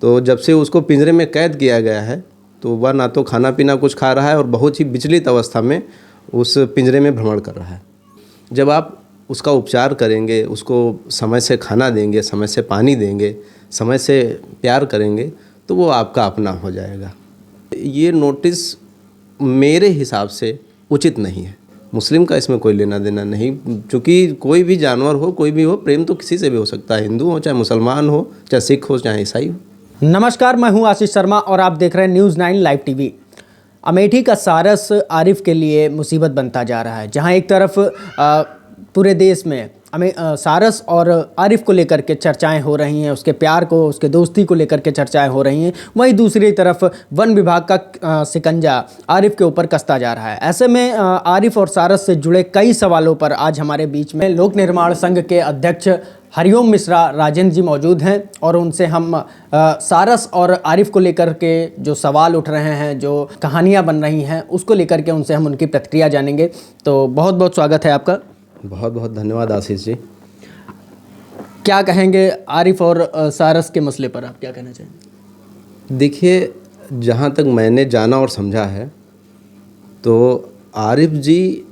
तो जब से उसको पिंजरे में कैद किया गया है तो वह ना तो खाना पीना कुछ खा रहा है और बहुत ही विचलित अवस्था में उस पिंजरे में भ्रमण कर रहा है। जब आप उसका उपचार करेंगे, उसको समय से खाना देंगे, समय से पानी देंगे, समय से प्यार करेंगे, तो वो आपका अपना हो जाएगा। ये नोटिस मेरे हिसाब से उचित नहीं है। मुस्लिम का इसमें कोई लेना देना नहीं, क्योंकि कोई भी जानवर हो, कोई भी हो, प्रेम तो किसी से भी हो सकता है, हिंदू हो, चाहे मुसलमान हो, चाहे सिख हो, चाहे ईसाई हो। नमस्कार, मैं हूं आशीष शर्मा और आप देख रहे हैं न्यूज़ 9 लाइव टीवी। अमेठी का सारस आरिफ के लिए मुसीबत बनता जा रहा है। जहां एक तरफ पूरे देश में सारस और आरिफ को लेकर के चर्चाएं हो रही हैं, उसके प्यार को, उसके दोस्ती को लेकर के चर्चाएं हो रही हैं, वहीं दूसरी तरफ वन विभाग का शिकंजा आरिफ के ऊपर कसता जा रहा है। ऐसे में आरिफ और सारस से जुड़े कई सवालों पर आज हमारे बीच में लोक निर्माण संघ के अध्यक्ष हरिओम मिश्रा राजेंद्र जी मौजूद हैं और उनसे हम सारस और आरिफ को लेकर के जो सवाल उठ रहे हैं, जो कहानियां बन रही हैं, उसको लेकर के उनसे हम उनकी प्रतिक्रिया जानेंगे। तो बहुत बहुत स्वागत है आपका। बहुत बहुत धन्यवाद आशीष जी। क्या कहेंगे आरिफ और सारस के मसले पर, आप क्या कहना चाहेंगे? देखिए, जहाँ तक मैंने जाना और समझा है तो आरिफ जी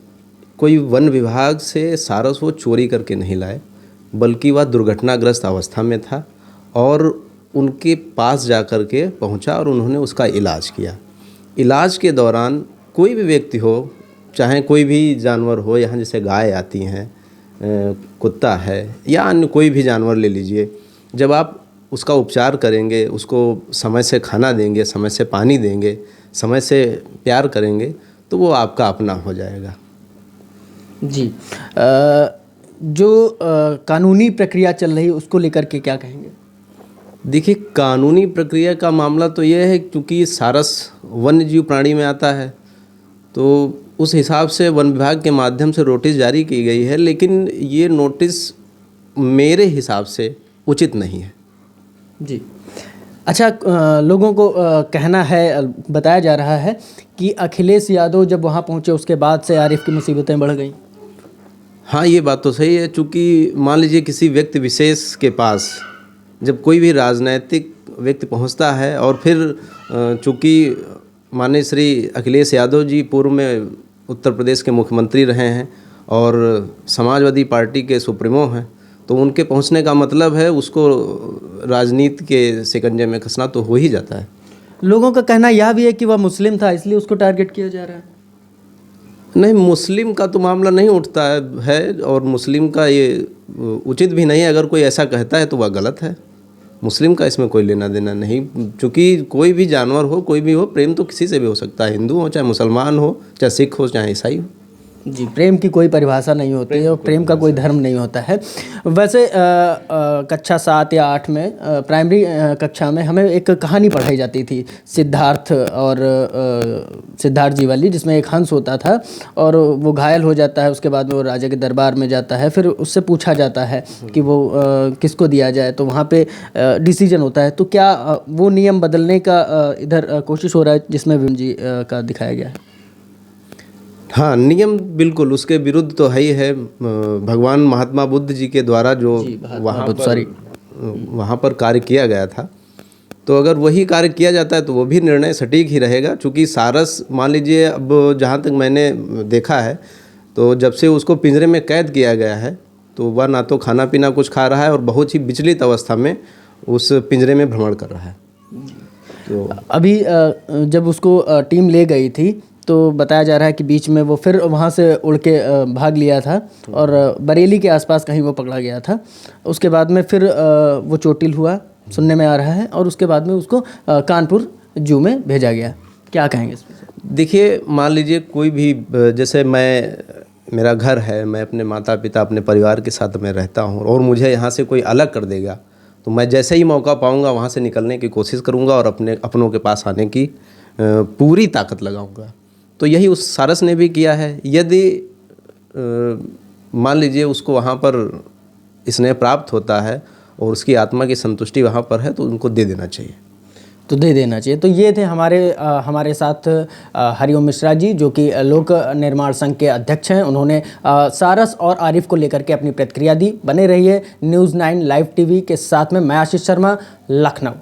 कोई वन विभाग से सारस वो चोरी करके नहीं लाए, बल्कि वह दुर्घटनाग्रस्त अवस्था में था और उनके पास जाकर के पहुंचा और उन्होंने उसका इलाज किया। इलाज के दौरान कोई भी व्यक्ति हो, चाहे कोई भी जानवर हो, यहाँ जैसे गाय आती हैं, कुत्ता है या अन्य कोई भी जानवर ले लीजिए, जब आप उसका उपचार करेंगे, उसको समय से खाना देंगे, समय से पानी देंगे, समय से प्यार करेंगे, तो वो आपका अपना हो जाएगा। जी, जो कानूनी प्रक्रिया चल रही है उसको लेकर के क्या कहेंगे? देखिए, कानूनी प्रक्रिया का मामला तो ये है, क्योंकि सारस वन्य जीव प्राणी में आता है, तो उस हिसाब से वन विभाग के माध्यम से नोटिस जारी की गई है, लेकिन ये नोटिस मेरे हिसाब से उचित नहीं है। जी, अच्छा, लोगों को कहना है, बताया जा रहा है कि अखिलेश यादव जब वहाँ पहुँचे उसके बाद से आरिफ की मुसीबतें बढ़ गई। हाँ, ये बात तो सही है, चूँकि मान लीजिए किसी व्यक्ति विशेष के पास जब कोई भी राजनैतिक व्यक्ति पहुंचता है और फिर चूँकि माननीय श्री अखिलेश यादव जी पूर्व में उत्तर प्रदेश के मुख्यमंत्री रहे हैं और समाजवादी पार्टी के सुप्रीमो हैं, तो उनके पहुंचने का मतलब है उसको राजनीति के शिकंजे में कसना तो हो ही जाता है। लोगों का कहना यह भी है कि वह मुस्लिम था, इसलिए उसको टारगेट किया जा रहा है। नहीं, मुस्लिम का तो मामला नहीं उठता है और मुस्लिम का ये उचित भी नहीं है। अगर कोई ऐसा कहता है तो वह गलत है। मुस्लिम का इसमें कोई लेना देना नहीं, क्योंकि कोई भी जानवर हो, कोई भी हो, प्रेम तो किसी से भी हो सकता है, हिंदू हो, चाहे मुसलमान हो, चाहे सिख हो, चाहे ईसाई हो। जी, प्रेम की कोई परिभाषा नहीं होती है और प्रेम का कोई धर्म नहीं होता है। वैसे कक्षा 7 या 8 में प्राइमरी कक्षा में हमें एक कहानी पढ़ाई जाती थी, सिद्धार्थ और सिद्धार्थ जी वाली, जिसमें एक हंस होता था और वो घायल हो जाता है। उसके बाद में वो राजा के दरबार में जाता है, फिर उससे पूछा जाता है कि वो किसको दिया जाए, तो वहाँ पे डिसीजन होता है। तो क्या वो नियम बदलने का इधर कोशिश हो रहा है जिसमें विम जी का दिखाया गया है? हाँ, नियम बिल्कुल उसके विरुद्ध तो है ही है। भगवान महात्मा बुद्ध जी के द्वारा जो वहाँ पर कार्य किया गया था, तो अगर वही कार्य किया जाता है तो वो भी निर्णय सटीक ही रहेगा। चूँकि सारस, मान लीजिए, अब जहाँ तक मैंने देखा है तो जब से उसको पिंजरे में कैद किया गया है तो वह ना तो खाना पीना कुछ खा रहा है और बहुत ही विचलित अवस्था में उस पिंजरे में भ्रमण कर रहा है। तो अभी जब उसको टीम ले गई थी तो बताया जा रहा है कि बीच में वो फिर वहाँ से उड़ के भाग लिया था और बरेली के आसपास कहीं वो पकड़ा गया था। उसके बाद में फिर वो चोटिल हुआ, सुनने में आ रहा है, और उसके बाद में उसको कानपुर जू में भेजा गया। क्या कहेंगे इस पर? देखिए, मान लीजिए कोई भी, जैसे मेरा घर है, मैं अपने माता पिता, अपने परिवार के साथ मैं रहता हूँ और मुझे यहाँ से कोई अलग कर देगा तो मैं जैसे ही मौका पाऊँगा वहाँ से निकलने की कोशिश करूँगा और अपनों के पास आने की पूरी ताकत लगाऊँगा। तो यही उस सारस ने भी किया है। यदि मान लीजिए उसको वहाँ पर स्नेह प्राप्त होता है और उसकी आत्मा की संतुष्टि वहाँ पर है तो उनको दे देना चाहिए। तो ये थे हमारे साथ हरिओम मिश्रा जी, जो कि लोक निर्माण संघ के अध्यक्ष हैं। उन्होंने सारस और आरिफ को लेकर के अपनी प्रतिक्रिया दी। बने रहिए न्यूज़ 9 लाइव टीवी के साथ में। मैं आशीष शर्मा, लखनऊ।